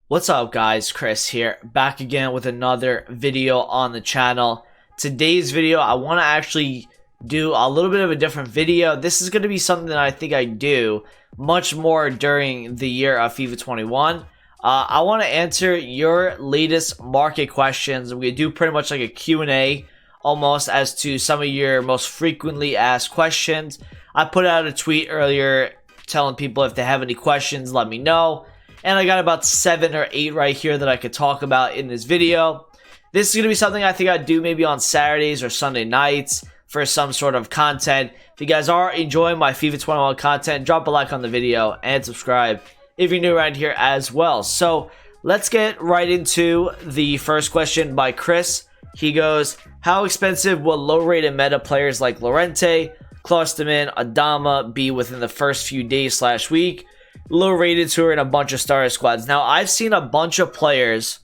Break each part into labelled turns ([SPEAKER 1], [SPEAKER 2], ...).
[SPEAKER 1] What's up guys, Chris here, back again with another video on the channel. Today's video, I want to actually do a little bit of a different video. This is going to be something that I think I do much more during the year of FIFA 21. I want to answer your latest market questions. We're going to do pretty much like a Q&A almost as to some of your most frequently asked questions. I put out a tweet earlier telling people if they have any questions, let me know. And I got about 7 or 8 right here that I could talk about in this video. This is going to be something I think I'd do maybe on Saturdays or Sunday nights for some sort of content. If you guys are enjoying my FIFA 21 content, drop a like on the video and subscribe if you're new around here as well. So let's get right into the first question by Chris. He goes, how expensive will low-rated meta players like Llorente, Klosterman, Adama be within the first few days / week? Low rated who are in a bunch of starter squads. Now, I've seen a bunch of players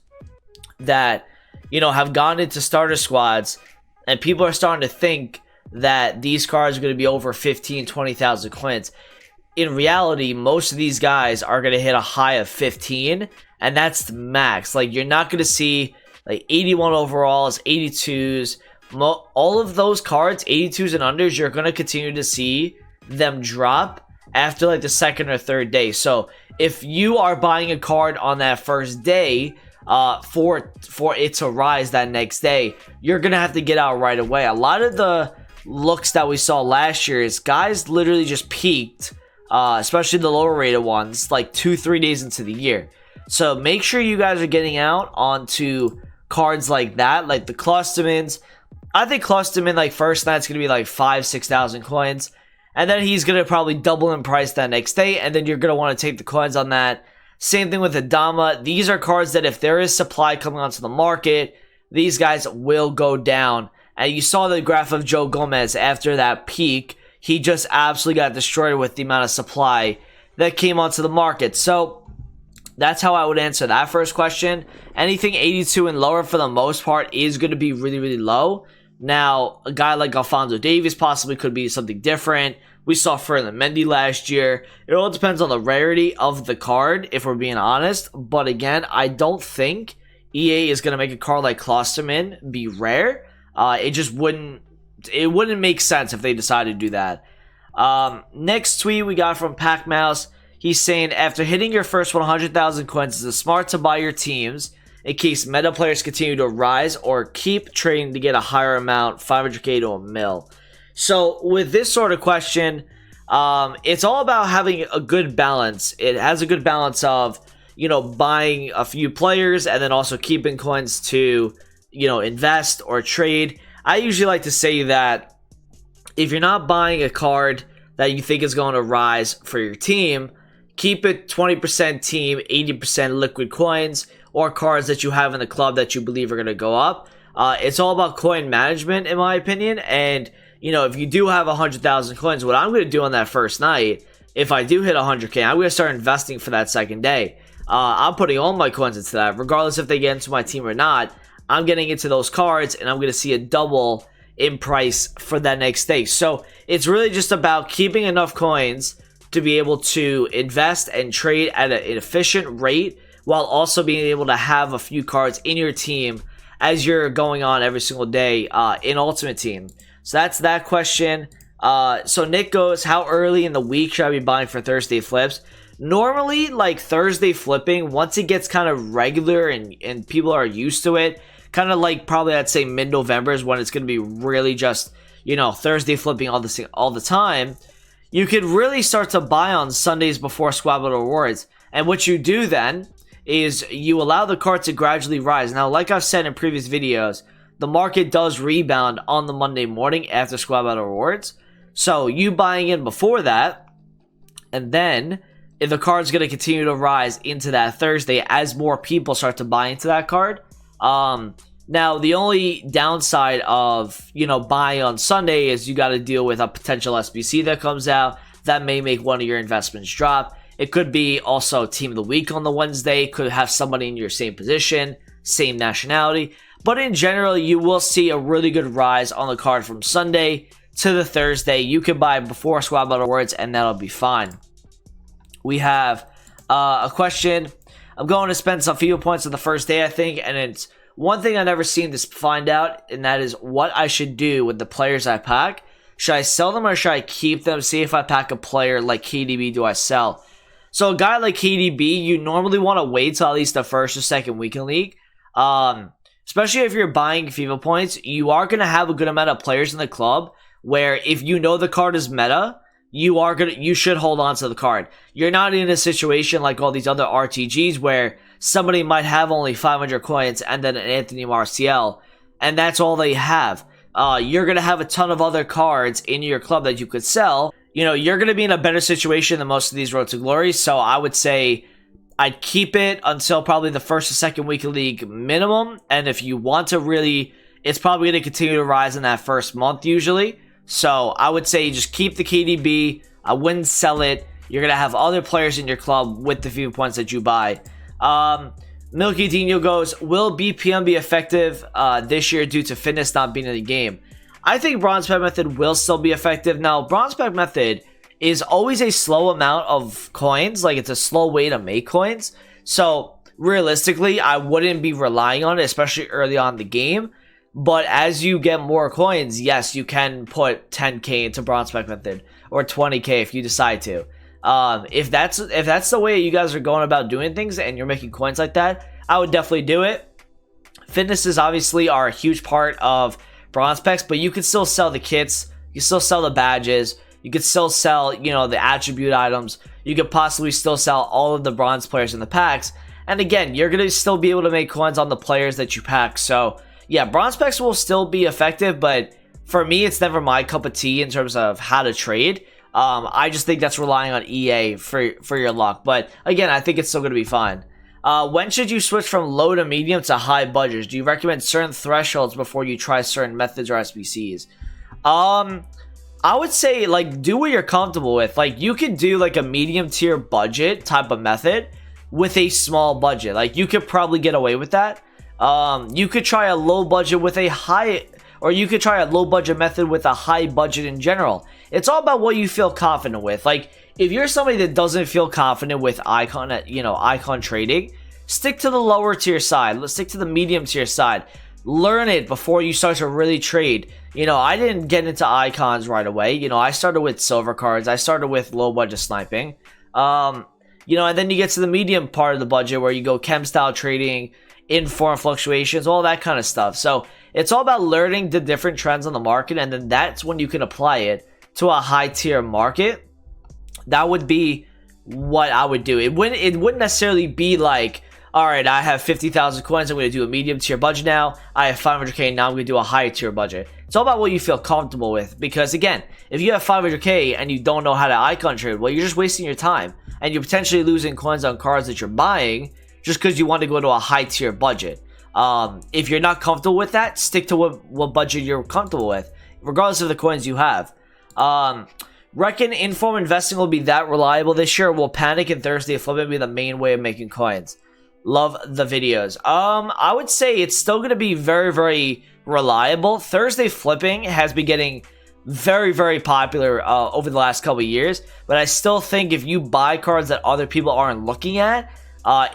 [SPEAKER 1] that, have gone into starter squads, and people are starting to think that these cards are going to be over 15, 20,000 coins. In reality, most of these guys are going to hit a high of 15, and that's the max. Like, you're not going to see like 81 overalls, 82s, all of those cards, 82s and unders, you're going to continue to see them drop after like the second or third day. So if you are buying a card on that first day for it to rise that next day, you're gonna have to get out right away. A lot of the looks that we saw last year is guys literally just peaked, especially the lower rated ones, like 2-3 days into the year. So make sure you guys are getting out onto cards like that, like the Klostermans. I think Klosterman like first night's gonna be like 5,000-6,000 coins. And then he's going to probably double in price that next day. And then you're going to want to take the coins on that. Same thing with Adama. These are cards that if there is supply coming onto the market, these guys will go down. And you saw the graph of Joe Gomez after that peak. He just absolutely got destroyed with the amount of supply that came onto the market. So that's how I would answer that first question. Anything 82 and lower for the most part is going to be really, really low. Now, a guy like Alphonso Davies possibly could be something different. We saw Ferland Mendy last year. It all depends on the rarity of the card, if we're being honest. But again, I don't think EA is going to make a card like Klosterman be rare. It just wouldn't make sense if they decided to do that. Next tweet we got from Pac Mouse. He's saying, after hitting your first 100,000 coins, is it smart to buy your teams in case meta players continue to rise, or keep trading to get a higher amount, 500k to a mil? So with this sort of question, it's all about having a good balance. It has a good balance of, buying a few players and then also keeping coins to, invest or trade. I usually like to say that if you're not buying a card that you think is going to rise for your team, keep it 20% team, 80% liquid coins, or cards that you have in the club that you believe are going to go up. It's all about coin management, in my opinion. And, if you do have 100,000 coins, what I'm going to do on that first night, if I do hit 100k, I'm going to start investing for that second day. I'm putting all my coins into that, regardless if they get into my team or not. I'm getting into those cards, and I'm going to see a double in price for that next day. So it's really just about keeping enough coins to be able to invest and trade at an efficient rate, while also being able to have a few cards in your team as you're going on every single day in Ultimate Team. So that's that question. So Nick goes, how early in the week should I be buying for Thursday flips? Normally, like Thursday flipping, once it gets kind of regular and people are used to it, kind of like probably I'd say mid-November is when it's going to be really just, Thursday flipping all the time. You could really start to buy on Sundays before Squad Battle Rewards. And what you do then is you allow the card to gradually rise. Now, like I've said in previous videos, the market does rebound on the Monday morning after Squad Battle Rewards. So you buying in before that, and then if the card's going to continue to rise into that Thursday as more people start to buy into that card. Now, the only downside of, buying on Sunday is you got to deal with a potential SBC that comes out that may make one of your investments drop. It could be also Team of the Week on the Wednesday. Could have somebody in your same position, same nationality. But in general, you will see a really good rise on the card from Sunday to the Thursday. You can buy before Squad Battle Rewards, and that'll be fine. We have a question. I'm going to spend some FIFA points on the first day, I think, and it's one thing I never seem to find out, and that is what I should do with the players I pack. Should I sell them or should I keep them? See if I pack a player like KDB, do I sell? So a guy like KDB, you normally want to wait till at least the first or second week in league. Especially if you're buying FIFA points, you are going to have a good amount of players in the club where if you know the card is meta, you should hold on to the card. You're not in a situation like all these other RTGs where somebody might have only 500 coins and then an Anthony Martial, and that's all they have. You're going to have a ton of other cards in your club that you could sell. You know, you're going to be in a better situation than most of these Road to Glory, so I would say I'd keep it until probably the first or second week of league minimum, and if you want to really, it's probably going to continue to rise in that first month usually. So I would say just keep the KDB. I wouldn't sell it. You're going to have other players in your club with the FIFA points that you buy. Milky Dino goes, will BPM be effective this year due to fitness not being in the game? I think Bronze Pack Method will still be effective. Now, Bronze Pack Method is always a slow amount of coins. Like, it's a slow way to make coins. So, realistically, I wouldn't be relying on it, especially early on in the game. But as you get more coins, yes, you can put 10k into Bronze Pack Method, or 20k if you decide to. If that's the way you guys are going about doing things and you're making coins like that, I would definitely do it. Fitnesses obviously are a huge part of Bronze Packs, but you could still sell the kits, you can still sell the badges, you could still sell, you know, the attribute items, you could possibly still sell all of the bronze players in the packs, and again, you're going to still be able to make coins on the players that you pack. So yeah, Bronze Packs will still be effective, but for me, it's never my cup of tea in terms of how to trade. I just think that's relying on EA for your luck. But again, I think it's still going to be fine. When should you switch from low to medium to high budgets? Do you recommend certain thresholds before you try certain methods or SBCs? I would say, like, do what you're comfortable with. Like, you could do, like, a medium tier budget type of method with a small budget. Like, you could probably get away with that. You could try a low budget with a high, or you could try a low budget method with a high budget in general. It's all about what you feel confident with. Like, if you're somebody that doesn't feel confident with icon trading, stick to the lower tier side. Let's stick to the medium tier side. Learn it before you start to really trade. You know, I didn't get into icons right away. You know, I started with silver cards. I started with low budget sniping. You know, and then you get to the medium part of the budget where you go chem style trading, inform fluctuations, all that kind of stuff. So it's all about learning the different trends on the market, and then that's when you can apply it to a high tier market. That would be what I would do. It wouldn't necessarily be like, all right, I have 50,000 coins, I'm going to do a medium tier budget now. I have 500k, now I'm going to do a high tier budget. It's all about what you feel comfortable with, because again, if you have 500k and you don't know how to icon trade, well, you're just wasting your time, and you're potentially losing coins on cards that you're buying just because you want to go to a high tier budget. If you're not comfortable with that, stick to what budget you're comfortable with, regardless of the coins you have. Reckon inform investing will be that reliable this year? Will panic and Thursday flipping be the main way of making coins? Love the videos. I would say it's still going to be very, very reliable. Thursday flipping has been getting very, very popular over the last couple of years, but I still think if you buy cards that other people aren't looking at,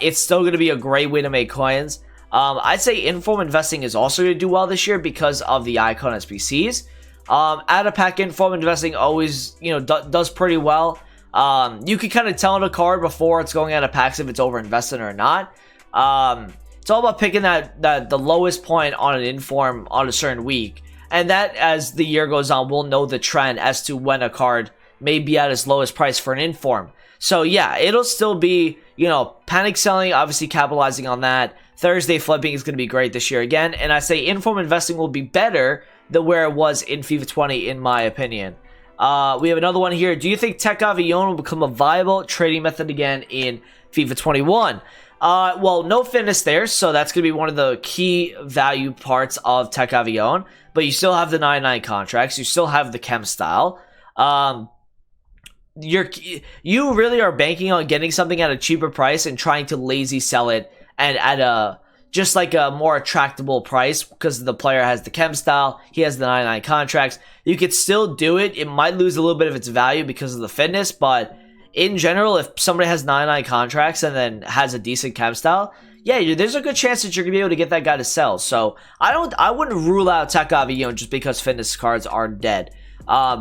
[SPEAKER 1] it's still going to be a great way to make coins. I'd say inform investing is also going to do well this year because of the icon SBCs. Out of pack inform investing always, you know, does pretty well. You can kind of tell on a card before it's going out of packs if it's over invested or not. It's all about picking the lowest point on an inform on a certain week, and that as the year goes on, we'll know the trend as to when a card may be at its lowest price for an inform. So yeah, it'll still be, you know, panic selling, obviously capitalizing on that. Thursday flipping is going to be great this year again, and I say inform investing will be better than where it was in FIFA 20, in my opinion. We have another one here. Do you think TechAvion will become a viable trading method again in FIFA 21? Well, no fitness there, so that's going to be one of the key value parts of TechAvion. But you still have the 99 contracts. You still have the chem style. You really are banking on getting something at a cheaper price and trying to lazy sell it and at a just like a more attractable price because the player has the chem style, he has the 99 contracts. You could still do it. It might lose a little bit of its value because of the fitness, but in general, if somebody has 99 contracts and then has a decent chem style, yeah, there's a good chance that you're gonna be able to get that guy to sell. So I wouldn't rule out TechAvion just because fitness cards are dead.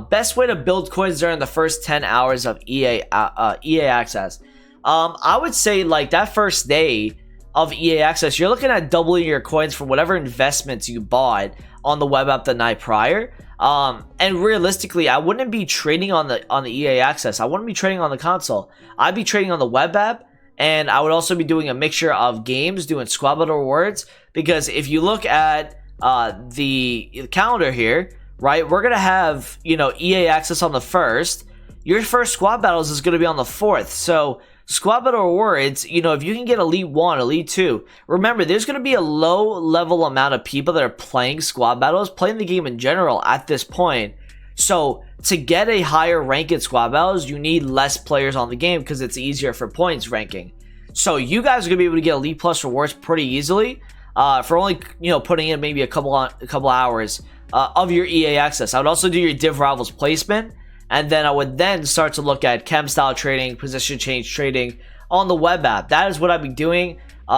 [SPEAKER 1] Best way to build coins during the first 10 hours of EA access. I would say like that first day of EA access, you're looking at doubling your coins for whatever investments you bought on the web app the night prior. And realistically, I wouldn't be trading on the EA access. I wouldn't be trading on the console. I'd be trading on the web app, and I would also be doing a mixture of games, doing squad battle rewards. Because if you look at the calendar here, right, we're gonna have, you know, EA access on the 1st. Your first squad battles is gonna be on the 4th. So squad battle rewards, you know, if you can get Elite 1, Elite 2, remember, there's going to be a low-level amount of people that are playing squad battles, playing the game in general at this point. So, to get a higher rank in squad battles, you need less players on the game because it's easier for points ranking. So, you guys are going to be able to get Elite Plus rewards pretty easily for only, you know, putting in maybe a couple hours of your EA access. I would also do your Div Rivals placement. And then I would then start to look at chem style trading, position change trading on the web app. That is what I'd be doing.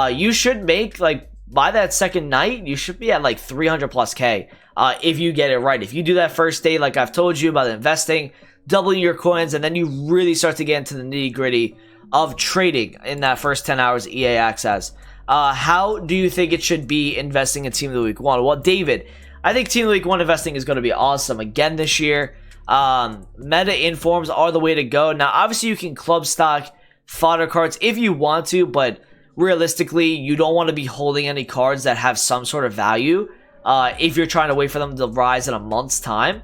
[SPEAKER 1] You should make, like, by that second night, you should be at like 300 plus K if you get it right. If you do that first day, like I've told you about investing, doubling your coins, and then you really start to get into the nitty gritty of trading in that first 10 hours EA access. How do you think it should be investing in Team of the Week 1? Well, David, I think Team of the Week 1 investing is going to be awesome again this year. Meta informs are the way to go. Now, obviously, you can club stock fodder cards if you want to, but realistically, you don't want to be holding any cards that have some sort of value if you're trying to wait for them to rise in a month's time.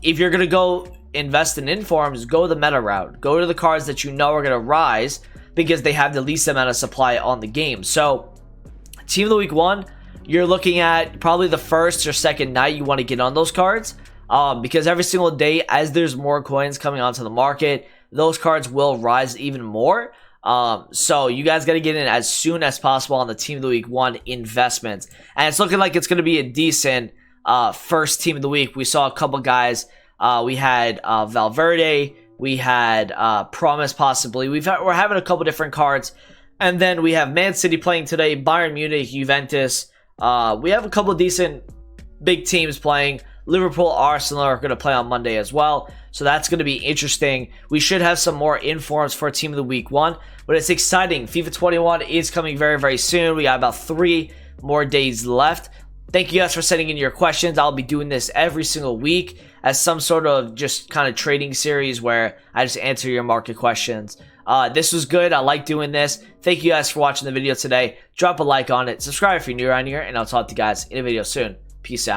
[SPEAKER 1] If you're going to go invest in informs, go the meta route. Go to the cards that you know are going to rise because they have the least amount of supply on the game. So, Team of the Week 1, you're looking at probably the first or second night you want to get on those cards. Because every single day, as there's more coins coming onto the market, those cards will rise even more. So you guys got to get in as soon as possible on the Team of the Week 1 investments. And it's looking like it's going to be a decent first Team of the Week. We saw a couple guys. We had Valverde. We had Promise possibly. We're having a couple different cards. And then we have Man City playing today, Bayern Munich, Juventus. We have a couple of decent big teams playing. Liverpool, Arsenal are going to play on Monday as well. So that's going to be interesting. We should have some more informs for Team of the Week 1. But it's exciting. FIFA 21 is coming very, very soon. We got about 3 more days left. Thank you guys for sending in your questions. I'll be doing this every single week as some sort of just kind of trading series where I just answer your market questions. This was good. I like doing this. Thank you guys for watching the video today. Drop a like on it. Subscribe if you're new around here. And I'll talk to you guys in a video soon. Peace out.